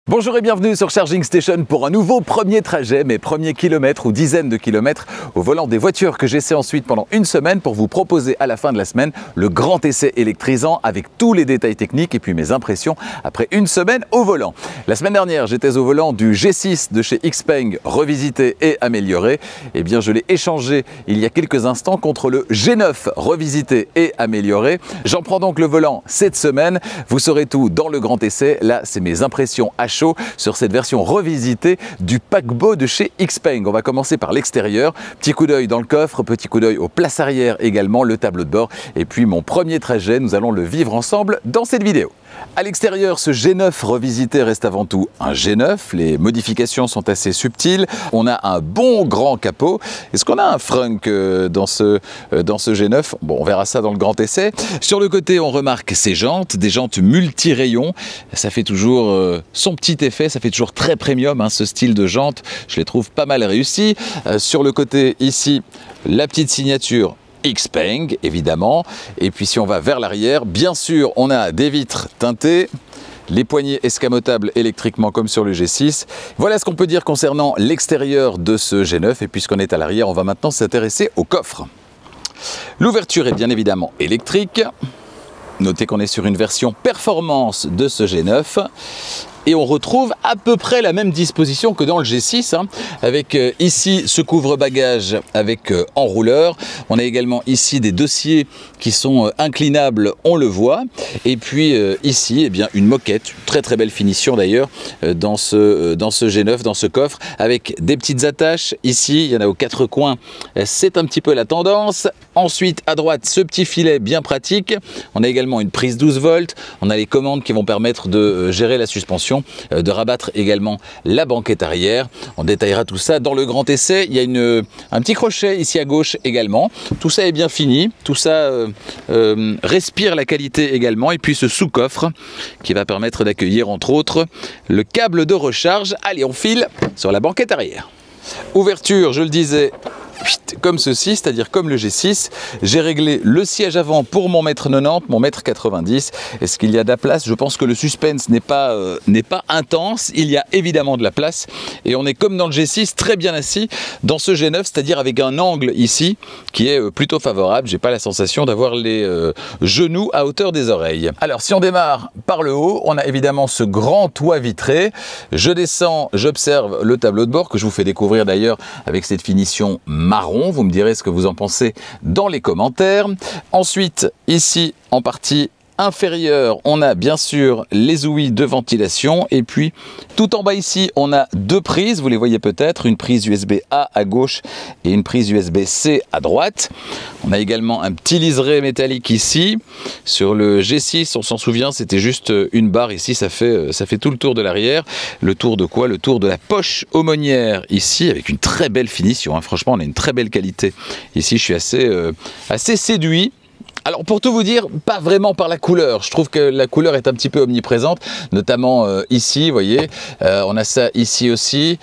Bonjour et bienvenue sur Charging Station pour un nouveau premier trajet, mes premiers kilomètres ou dizaines de kilomètres au volant des voitures que j'essaie ensuite pendant une semaine pour vous proposer à la fin de la semaine le grand essai électrisant avec tous les détails techniques et puis mes impressions après une semaine au volant. La semaine dernière, j'étais au volant du G6 de chez XPeng, revisité et amélioré. Eh bien, je l'ai échangé il y a quelques instants contre le G9, revisité et amélioré. J'en prends donc le volant cette semaine. Vous saurez tout dans le grand essai. Là, c'est mes impressions à chaud sur cette version revisitée du paquebot de chez XPeng. On va commencer par l'extérieur. Petit coup d'œil dans le coffre, petit coup d'œil aux places arrière également, le tableau de bord et puis mon premier trajet. Nous allons le vivre ensemble dans cette vidéo. À l'extérieur, ce G9 revisité reste avant tout un G9. Les modifications sont assez subtiles. On a un bon grand capot. Est-ce qu'on a un frunk dans ce G9? Bon, on verra ça dans le grand essai. Sur le côté, on remarque ces jantes, des jantes multi-rayons. Ça fait toujours son petit effet. Ça fait toujours très premium, hein, ce style de jantes. Je les trouve pas mal réussis. Sur le côté, ici, la petite signature XPeng évidemment, et puis si on va vers l'arrière, bien sûr on a des vitres teintées, les poignées escamotables électriquement comme sur le G6. Voilà ce qu'on peut dire concernant l'extérieur de ce G9, et puisqu'on est à l'arrière, on va maintenant s'intéresser au coffre. L'ouverture est bien évidemment électrique. Notez qu'on est sur une version performance de ce G9. Et on retrouve à peu près la même disposition que dans le G6, hein, avec ici ce couvre-bagages avec enrouleur. On a également ici des dossiers qui sont inclinables, on le voit. Et puis ici, eh bien, une moquette, très très belle finition d'ailleurs, dans ce G9, dans ce coffre, avec des petites attaches. Ici, il y en a aux quatre coins, c'est un petit peu la tendance. Ensuite, à droite, ce petit filet bien pratique. On a également une prise 12 volts. On a les commandes qui vont permettre de gérer la suspension, de rabattre également la banquette arrière. On détaillera tout ça dans le grand essai. Il y a un petit crochet ici à gauche également. Tout ça est bien fini. Tout ça respire la qualité également. Et puis ce sous-coffre qui va permettre d'accueillir entre autres le câble de recharge. Allez, on file sur la banquette arrière. Ouverture, je le disais, comme ceci, c'est-à-dire comme le G6. J'ai réglé le siège avant pour mon mètre 90, mon mètre 90. Est-ce qu'il y a de la place? Je pense que le suspense n'est pas intense. Il y a évidemment de la place. Et on est comme dans le G6, très bien assis dans ce G9, c'est-à-dire avec un angle ici qui est plutôt favorable. J'ai pas la sensation d'avoir les genoux à hauteur des oreilles. Alors, si on démarre par le haut, on a évidemment ce grand toit vitré. Je descends, j'observe le tableau de bord que je vous fais découvrir d'ailleurs avec cette finition marron. Vous me direz ce que vous en pensez dans les commentaires. Ensuite, ici, en partie inférieure, on a bien sûr les ouïes de ventilation, et puis tout en bas ici, on a deux prises, vous les voyez peut-être, une prise USB-A à gauche et une prise USB-C à droite. On a également un petit liseré métallique ici. Sur le G6, on s'en souvient, c'était juste une barre. Ici, ça fait tout le tour de l'arrière. Le tour de quoi? Le tour de la poche aumônière ici, avec une très belle finition, hein. Franchement, on a une très belle qualité. Ici, je suis assez séduit. Alors pour tout vous dire, pas vraiment par la couleur. Je trouve que la couleur est un petit peu omniprésente, notamment ici, vous voyez. On a ça ici aussi.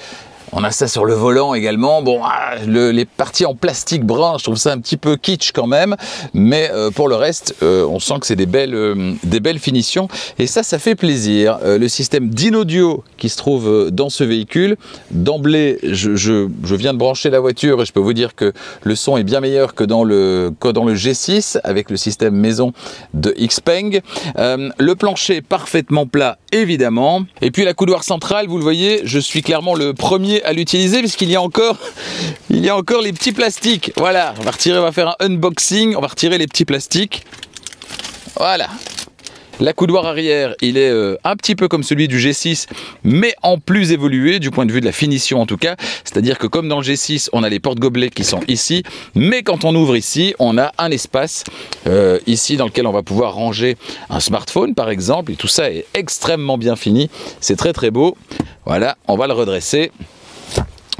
On a ça sur le volant également. Bon, les parties en plastique brun, je trouve ça un petit peu kitsch quand même. Mais pour le reste, on sent que c'est des belles finitions. Et ça fait plaisir. Le système d'in-audio qui se trouve dans ce véhicule, d'emblée, je viens de brancher la voiture et je peux vous dire que le son est bien meilleur que dans le G6 avec le système maison de XPeng. Le plancher parfaitement plat, évidemment. Et puis la coudoir centrale, vous le voyez, je suis clairement le premier à l'utiliser puisqu'il y a encore les petits plastiques. Voilà, on va faire un unboxing, on va retirer les petits plastiques. Voilà. La coudoir arrière, il est un petit peu comme celui du G6, mais en plus évolué du point de vue de la finition en tout cas. C'est-à-dire que comme dans le G6, on a les porte-gobelets qui sont ici, mais quand on ouvre ici, on a un espace ici dans lequel on va pouvoir ranger un smartphone par exemple. Et tout ça est extrêmement bien fini, c'est très très beau. Voilà, on va le redresser.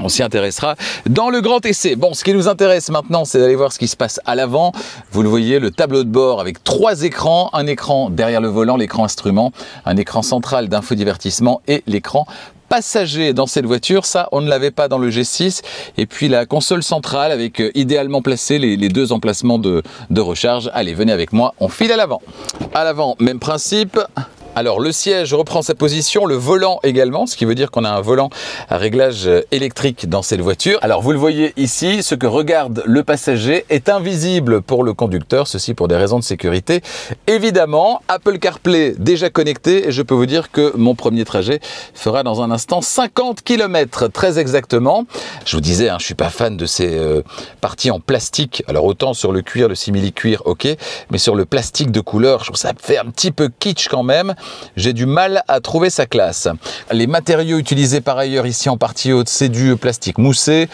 On s'y intéressera dans le grand essai. Bon, ce qui nous intéresse maintenant, c'est d'aller voir ce qui se passe à l'avant. Vous le voyez, le tableau de bord avec trois écrans. Un écran derrière le volant, l'écran instrument, un écran central d'infodivertissement et l'écran passager dans cette voiture. Ça, on ne l'avait pas dans le G6. Et puis la console centrale avec idéalement placé les deux emplacements de recharge. Allez, venez avec moi, on file à l'avant. À l'avant, même principe. Alors le siège reprend sa position, le volant également, ce qui veut dire qu'on a un volant à réglage électrique dans cette voiture. Alors vous le voyez ici, ce que regarde le passager est invisible pour le conducteur, ceci pour des raisons de sécurité. Évidemment, Apple CarPlay déjà connecté et je peux vous dire que mon premier trajet fera dans un instant 50 km très exactement. Je vous disais, je suis pas fan de ces parties en plastique. Alors autant sur le cuir, le simili-cuir, ok, mais sur le plastique de couleur, je trouve ça fait un petit peu kitsch quand même. J'ai du mal à trouver sa classe. Les matériaux utilisés par ailleurs ici en partie haute, c'est du plastique moussé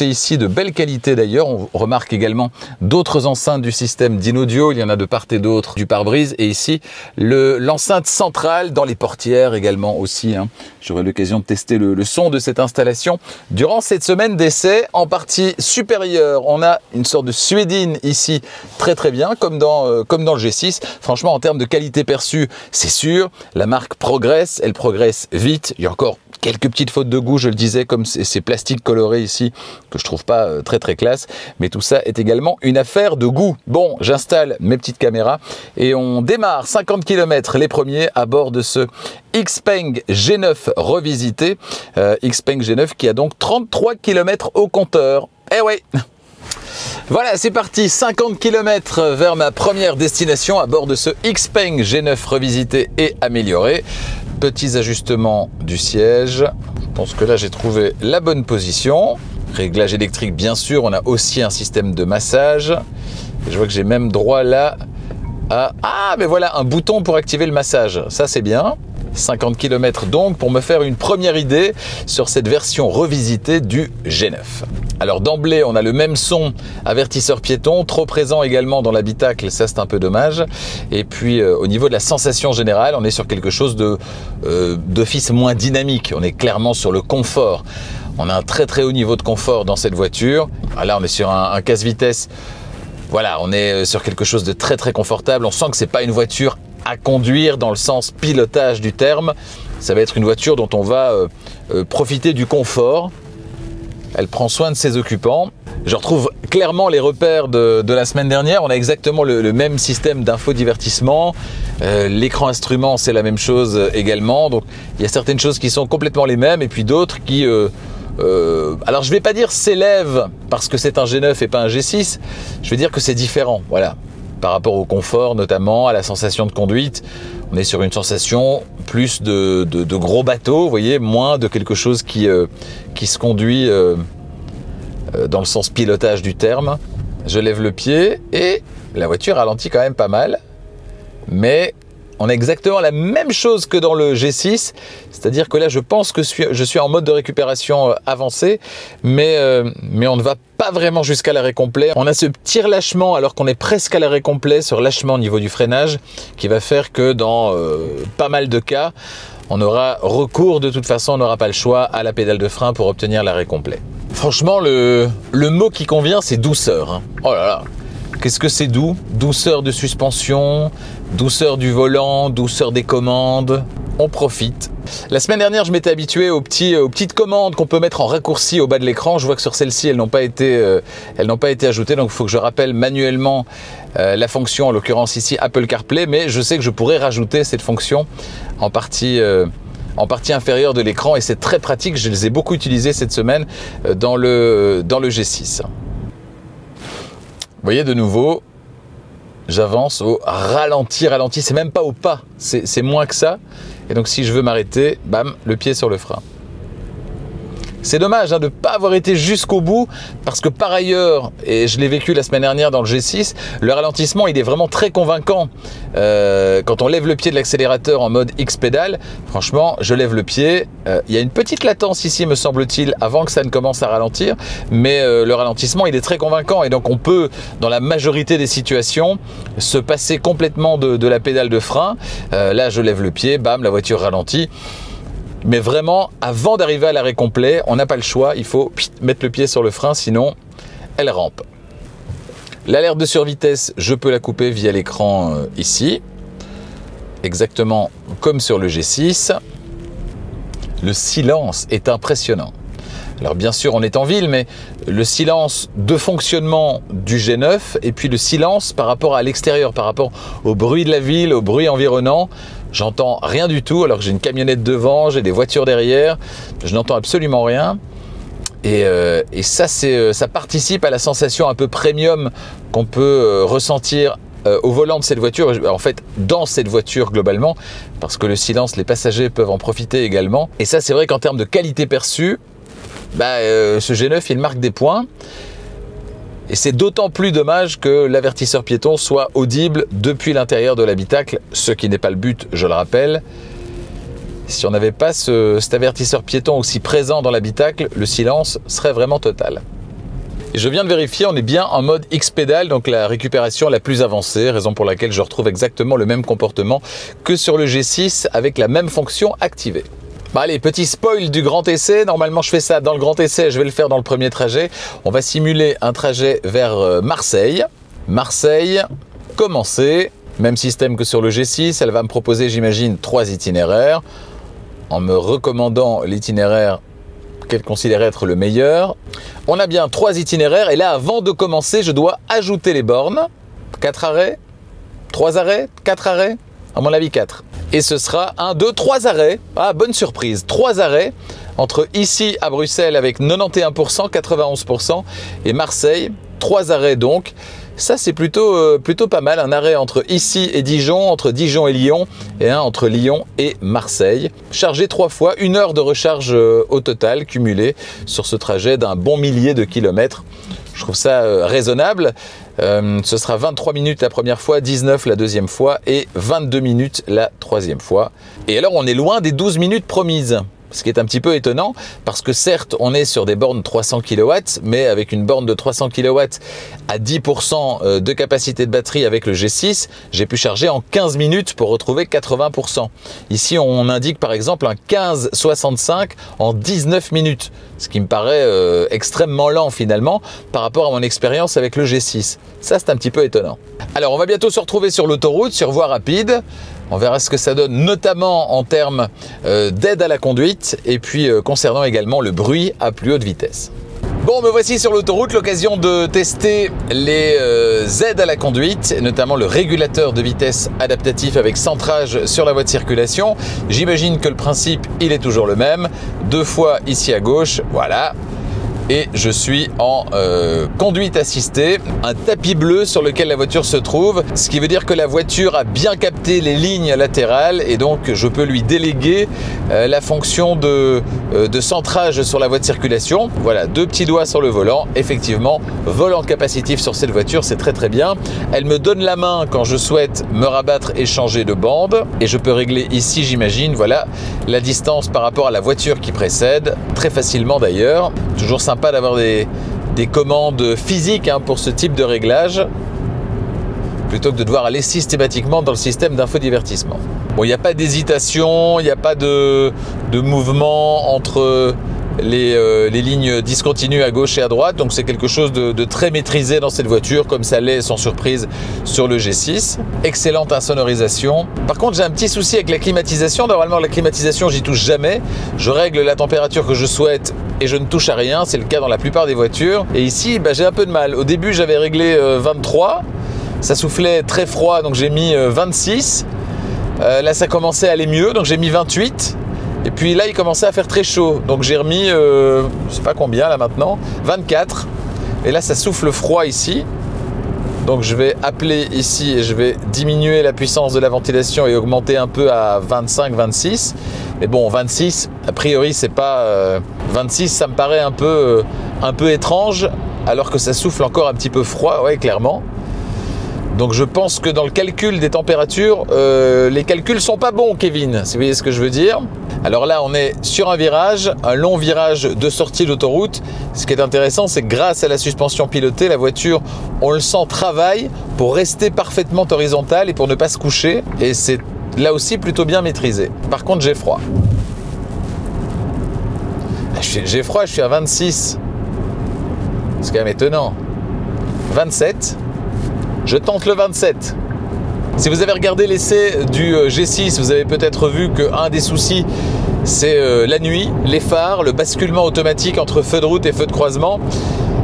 ici de belle qualité d'ailleurs. On remarque également d'autres enceintes du système d'InAudio, il y en a de part et d'autre du pare-brise et ici l'enceinte centrale dans les portières également aussi. J'aurai l'occasion de tester le son de cette installation durant cette semaine d'essai. En partie supérieure, on a une sorte de suédine ici très bien comme dans le G6. Franchement en termes de qualité perçue, c'est sûr, la marque progresse, elle progresse vite. Il y a encore quelques petites fautes de goût, je le disais, comme ces plastiques colorés ici, que je trouve pas très classe. Mais tout ça est également une affaire de goût. Bon, j'installe mes petites caméras et on démarre 50 km les premiers à bord de ce Xpeng G9 revisité. Xpeng G9 qui a donc 33 km au compteur. Eh ouais! Voilà, c'est parti, 50 km vers ma première destination à bord de ce Xpeng G9 revisité et amélioré. Petits ajustements du siège. Je pense que là, j'ai trouvé la bonne position. Réglage électrique, bien sûr. On a aussi un système de massage. Je vois que j'ai même droit là à... Ah, mais voilà, un bouton pour activer le massage. Ça, c'est bien. 50 km donc pour me faire une première idée sur cette version revisitée du G9. Alors d'emblée, on a le même son avertisseur piéton, trop présent également dans l'habitacle, ça c'est un peu dommage. Et puis au niveau de la sensation générale, on est sur quelque chose d'office moins dynamique, on est clairement sur le confort. On a un très haut niveau de confort dans cette voiture. Là, on est sur un casse-vitesse. Voilà, on est sur quelque chose de très confortable. On sent que c'est pas une voiture à conduire dans le sens pilotage du terme. Ça va être une voiture dont on va profiter du confort. Elle prend soin de ses occupants. Je retrouve clairement les repères de la semaine dernière. On a exactement le même système d'infodivertissement. L'écran instrument, c'est la même chose également. Donc il y a certaines choses qui sont complètement les mêmes et puis d'autres qui... alors je vais pas dire s'élèvent parce que c'est un G9 et pas un G6. Je vais dire que c'est différent. Voilà. Par rapport au confort notamment, à la sensation de conduite, on est sur une sensation plus de gros bateau, vous voyez, moins de quelque chose qui se conduit dans le sens pilotage du terme. Je lève le pied et la voiture ralentit quand même pas mal, mais on a exactement la même chose que dans le G6, c'est-à-dire que là je pense que je suis en mode de récupération avancé, mais on ne va pas vraiment jusqu'à l'arrêt complet. On a ce petit relâchement alors qu'on est presque à l'arrêt complet, ce relâchement au niveau du freinage qui va faire que dans pas mal de cas, on aura recours de toute façon, on n'aura pas le choix à la pédale de frein pour obtenir l'arrêt complet. Franchement, le mot qui convient, c'est douceur. Oh là là, qu'est-ce que c'est doux? Douceur de suspension, douceur du volant, douceur des commandes. On profite. La semaine dernière, je m'étais habitué aux petites commandes qu'on peut mettre en raccourci au bas de l'écran. Je vois que sur celle-ci, elles n'ont pas été ajoutées. Donc, il faut que je rappelle manuellement la fonction, en l'occurrence ici Apple CarPlay. Mais je sais que je pourrais rajouter cette fonction en partie inférieure de l'écran. Et c'est très pratique. Je les ai beaucoup utilisées cette semaine dans le G6. Vous voyez de nouveau, j'avance au ralenti. C'est même pas au pas. C'est moins que ça. Et donc si je veux m'arrêter, bam, le pied sur le frein. C'est dommage de ne pas avoir été jusqu'au bout parce que par ailleurs, et je l'ai vécu la semaine dernière dans le G6, le ralentissement il est vraiment très convaincant. Quand on lève le pied de l'accélérateur en mode X-pédale, franchement, je lève le pied. Il y a une petite latence ici, me semble-t-il, avant que ça ne commence à ralentir, mais le ralentissement il est très convaincant et donc on peut, dans la majorité des situations, se passer complètement de la pédale de frein. Là, je lève le pied, bam, la voiture ralentit. Mais vraiment, avant d'arriver à l'arrêt complet, on n'a pas le choix. Il faut mettre le pied sur le frein, sinon elle rampe. L'alerte de survitesse, je peux la couper via l'écran ici. Exactement comme sur le G6. Le silence est impressionnant. Alors bien sûr, on est en ville, mais le silence de fonctionnement du G9 et puis le silence par rapport à l'extérieur, par rapport au bruit de la ville, au bruit environnant, j'entends rien du tout, alors que j'ai une camionnette devant, j'ai des voitures derrière, je n'entends absolument rien. Et ça, ça participe à la sensation un peu premium qu'on peut ressentir au volant de cette voiture, en fait dans cette voiture globalement, parce que le silence, les passagers peuvent en profiter également. Et ça, c'est vrai qu'en termes de qualité perçue, ce G9, il marque des points. Et c'est d'autant plus dommage que l'avertisseur piéton soit audible depuis l'intérieur de l'habitacle, ce qui n'est pas le but, je le rappelle. Si on n'avait pas cet avertisseur piéton aussi présent dans l'habitacle, le silence serait vraiment total. Et je viens de vérifier, on est bien en mode X-Pedal, donc la récupération la plus avancée, raison pour laquelle je retrouve exactement le même comportement que sur le G6 avec la même fonction activée. Allez, petit spoil du grand essai. Normalement, je fais ça dans le grand essai, je vais le faire dans le premier trajet. On va simuler un trajet vers Marseille. Marseille, commencer. Même système que sur le G6. Elle va me proposer, j'imagine, 3 itinéraires en me recommandant l'itinéraire qu'elle considère être le meilleur. On a bien 3 itinéraires et là, avant de commencer, je dois ajouter les bornes. 4 arrêts, 3 arrêts, 4 arrêts, à mon avis 4. Et ce sera 1, 2, 3 arrêts. Ah, bonne surprise, 3 arrêts entre ici à Bruxelles avec 91%, 91% et Marseille, 3 arrêts donc. Ça, c'est plutôt pas mal. Un arrêt entre ici et Dijon, entre Dijon et Lyon, et un entre Lyon et Marseille. Chargé 3 fois, 1 heure de recharge au total, cumulé sur ce trajet d'un bon millier de kilomètres. Je trouve ça raisonnable. Ce sera 23 minutes la première fois, 19 la deuxième fois et 22 minutes la troisième fois. Et alors, on est loin des 12 minutes promises. Ce qui est un petit peu étonnant, parce que certes, on est sur des bornes 300 kW, mais avec une borne de 300 kW à 10% de capacité de batterie avec le G6, j'ai pu charger en 15 minutes pour retrouver 80%. Ici, on indique par exemple un 15,65 en 19 minutes, ce qui me paraît extrêmement lent finalement par rapport à mon expérience avec le G6. Ça, c'est un petit peu étonnant. Alors, on va bientôt se retrouver sur l'autoroute, sur voie rapide. On verra ce que ça donne, notamment en termes d'aide à la conduite et puis concernant également le bruit à plus haute vitesse. Bon, me voici sur l'autoroute, l'occasion de tester les aides à la conduite, notamment le régulateur de vitesse adaptatif avec centrage sur la voie de circulation. J'imagine que le principe, il est toujours le même. 2 fois ici à gauche, voilà. Et je suis en conduite assistée, un tapis bleu sur lequel la voiture se trouve, ce qui veut dire que la voiture a bien capté les lignes latérales et donc je peux lui déléguer la fonction de centrage sur la voie de circulation. Voilà, 2 petits doigts sur le volant, effectivement, volant capacitif sur cette voiture, c'est très très bien. Elle me donne la main quand je souhaite me rabattre et changer de bande et je peux régler ici, j'imagine, voilà, la distance par rapport à la voiture qui précède, très facilement d'ailleurs. Toujours sympa d'avoir des commandes physiques pour ce type de réglage plutôt que de devoir aller systématiquement dans le système d'infodivertissement. Bon, il n'y a pas d'hésitation, il n'y a pas de mouvement entre les lignes discontinues à gauche et à droite, donc c'est quelque chose de très maîtrisé dans cette voiture, comme ça l'est sans surprise sur le G6. Excellente insonorisation. Par contre, j'ai un petit souci avec la climatisation. Normalement, la climatisation, j'y touche jamais. Je règle la température que je souhaite et je ne touche à rien. C'est le cas dans la plupart des voitures. Et ici, j'ai un peu de mal. Au début, j'avais réglé 23. Ça soufflait très froid, donc j'ai mis 26. Là, ça commençait à aller mieux, donc j'ai mis 28. Et puis là, il commençait à faire très chaud. Donc j'ai remis, je sais pas combien là maintenant, 24. Et là, ça souffle froid ici. Donc je vais appeler ici et je vais diminuer la puissance de la ventilation et augmenter un peu à 25, 26. Mais bon, 26, a priori, c'est pas... 26, ça me paraît un peu étrange, alors que ça souffle encore un petit peu froid, ouais, clairement. Donc je pense que dans le calcul des températures, les calculs sont pas bons, Kevin, si vous voyez ce que je veux dire. Alors là, on est sur un virage, un long virage de sortie d'autoroute. Ce qui est intéressant, c'est que grâce à la suspension pilotée, la voiture, on le sent, travaille pour rester parfaitement horizontale et pour ne pas se coucher. Et c'est là aussi plutôt bien maîtrisé. Par contre, j'ai froid. J'ai froid, je suis à 26. C'est quand même étonnant. 27. Je tente le 27. Si vous avez regardé l'essai du G6, vous avez peut-être vu qu'un des soucis, c'est la nuit, les phares, le basculement automatique entre feu de route et feu de croisement.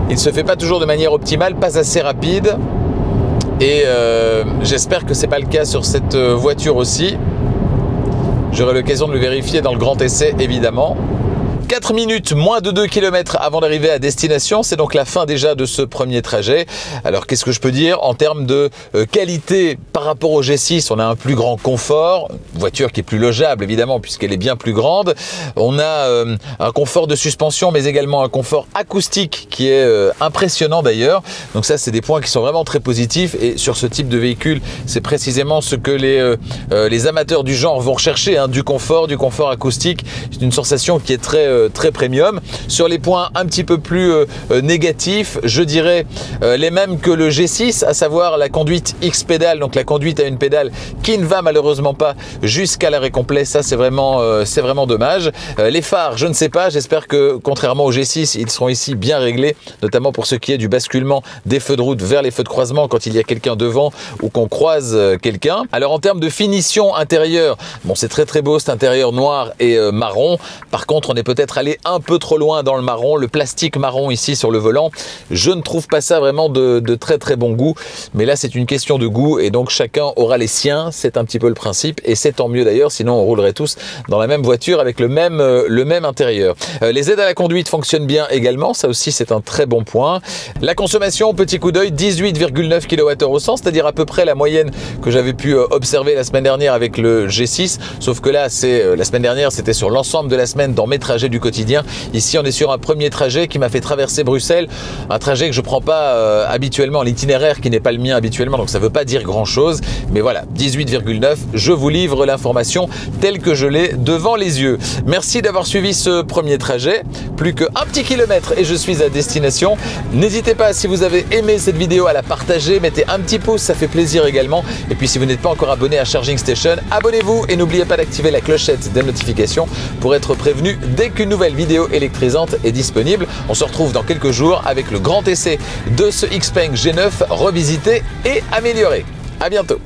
Il ne se fait pas toujours de manière optimale, pas assez rapide. Et j'espère que ce n'est pas le cas sur cette voiture aussi. J'aurai l'occasion de le vérifier dans le grand essai évidemment. 4 minutes, moins de 2 km avant d'arriver à destination, c'est donc la fin déjà de ce premier trajet. Alors qu'est-ce que je peux dire en termes de qualité par rapport au G6? On a un plus grand confort, une voiture qui est plus logeable évidemment puisqu'elle est bien plus grande. On a un confort de suspension mais également un confort acoustique qui est impressionnant d'ailleurs. Donc ça c'est des points qui sont vraiment très positifs et sur ce type de véhicule c'est précisément ce que les amateurs du genre vont rechercher, hein, du confort acoustique. C'est une sensation qui est très premium. Sur les points un petit peu plus négatifs, je dirais les mêmes que le G6, à savoir la conduite X-pédale, donc la conduite à une pédale qui ne va malheureusement pas jusqu'à l'arrêt complet. Ça c'est vraiment dommage. Les phares, je ne sais pas, j'espère que contrairement au G6, ils seront ici bien réglés, notamment pour ce qui est du basculement des feux de route vers les feux de croisement quand il y a quelqu'un devant ou qu'on croise quelqu'un. Alors en termes de finition intérieure, bon c'est très beau cet intérieur noir et marron. Par contre on est peut-être aller un peu trop loin dans le marron, le plastique marron ici sur le volant, je ne trouve pas ça vraiment de très bon goût, mais là c'est une question de goût et donc chacun aura les siens, c'est un petit peu le principe et c'est tant mieux d'ailleurs, sinon on roulerait tous dans la même voiture avec le même intérieur. Les aides à la conduite fonctionnent bien également, ça aussi c'est un très bon point. La consommation, petit coup d'œil, 18,9 kWh au 100, c'est-à-dire à peu près la moyenne que j'avais pu observer la semaine dernière avec le G6, sauf que là c'est la semaine dernière c'était sur l'ensemble de la semaine dans mes trajets du quotidien. Ici on est sur un premier trajet qui m'a fait traverser Bruxelles, un trajet que je prends pas habituellement, l'itinéraire qui n'est pas le mien habituellement, donc ça veut pas dire grand chose, mais voilà, 18,9, je vous livre l'information telle que je l'ai devant les yeux. Merci d'avoir suivi ce premier trajet, plus qu'un petit kilomètre et je suis à destination. N'hésitez pas, si vous avez aimé cette vidéo, à la partager, mettez un petit pouce, ça fait plaisir également, et puis si vous n'êtes pas encore abonné à Charging Station, abonnez-vous et n'oubliez pas d'activer la clochette des notifications pour être prévenu dès qu'une nouvelle vidéo électrisante est disponible. On se retrouve dans quelques jours avec le grand essai de ce Xpeng G9 revisité et amélioré. À bientôt.